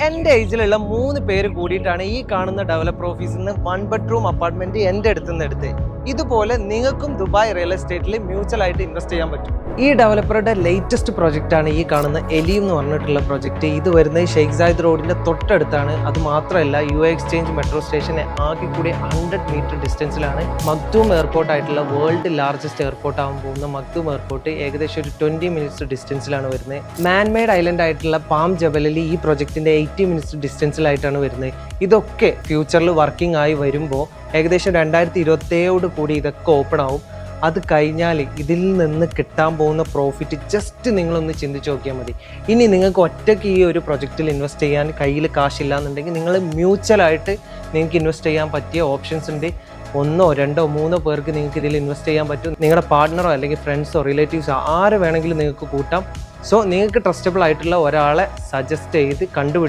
എൻ്റെ ഏജിലുള്ള 3 പേര് കൂടിയിട്ടാണ് ഈ കാണുന്ന ഡെവലപ്പർ ഓഫീസിൽ നിന്ന് 1 ബെഡ്റൂം അപ്പാർട്ട്മെന്റ് എൻ്റെ അടുത്ത് നിന്ന് എടുത്ത്. ഇതുപോലെ നിങ്ങൾക്കും ദുബായ് റിയൽ എസ്റ്റേറ്റിൽ മ്യൂച്വൽ ആയിട്ട് ഇൻവെസ്റ്റ് ചെയ്യാൻ പറ്റും. ഈ ഡെവലപ്പറുടെ ലേറ്റസ്റ്റ് പ്രോജക്റ്റ് ആണ് ഈ കാണുന്ന എലിം എന്ന് പറഞ്ഞിട്ടുള്ള പ്രോജക്റ്റ്. ഇത് വരുന്നത് ഷെയ്ഖ് സായിദ് റോഡിന്റെ തൊട്ടടുത്താണ്. അത് മാത്രമല്ല UA എക്സ്ചേഞ്ച് മെട്രോ സ്റ്റേഷന് ആകെ കൂടി 100 മീറ്റർ ഡിസ്റ്റൻസിലാണ്. മക്തൂം എയർപോർട്ട് ആയിട്ടുള്ള വേൾഡ് ലാർജസ്റ്റ് എയർപോർട്ട് ആകാൻ പോകുന്ന മക്തൂം എയർപോർട്ട് ഏകദേശം ഒരു 20 മിനിറ്റ്സ് ഡിസ്റ്റൻസിലാണ് വരുന്നത്. മാൻമെയ്ഡ് ഐലൻഡ് ആയിട്ടുള്ള പാം ജബലിൽ ഈ പ്രോജക്റ്റിന്റെ 80 മിനിറ്റ്സ് ഡിസ്റ്റൻസിലായിട്ടാണ് വരുന്നത്. ഇതൊക്കെ ഫ്യൂച്ചറിൽ വർക്കിംഗ് ആയി വരുമ്പോൾ ഏകദേശം 2027 കൂടി ഇതൊക്കെ ഓപ്പൺ ആവും. അത് കഴിഞ്ഞാൽ ഇതിൽ നിന്ന് കിട്ടാൻ പോകുന്ന പ്രോഫിറ്റ് ജസ്റ്റ് നിങ്ങളൊന്ന് ചിന്തിച്ച് നോക്കിയാൽ മതി. ഇനി നിങ്ങൾക്ക് ഒറ്റയ്ക്ക് ഈ ഒരു പ്രൊജക്റ്റിൽ ഇൻവെസ്റ്റ് ചെയ്യാൻ കയ്യിൽ കാശില്ല എന്നുണ്ടെങ്കിൽ നിങ്ങൾ മ്യൂച്വലായിട്ട് നിങ്ങൾക്ക് ഇൻവെസ്റ്റ് ചെയ്യാൻ പറ്റിയ ഓപ്ഷൻസ് ഉണ്ട്. 1, 2, 3 പേർക്ക് നിങ്ങൾക്ക് ഇതിൽ ഇൻവെസ്റ്റ് ചെയ്യാൻ പറ്റും. നിങ്ങളുടെ പാർട്ട്ണറോ അല്ലെങ്കിൽ ഫ്രണ്ട്സോ റിലേറ്റീവ്സോ ആര് വേണമെങ്കിലും നിങ്ങൾക്ക് കൂട്ടാം. സോ നിങ്ങൾക്ക് ട്രസ്റ്റബിൾ ആയിട്ടുള്ള ഒരാളെ സജസ്റ്റ് ചെയ്ത് കണ്ടുപിടിച്ച്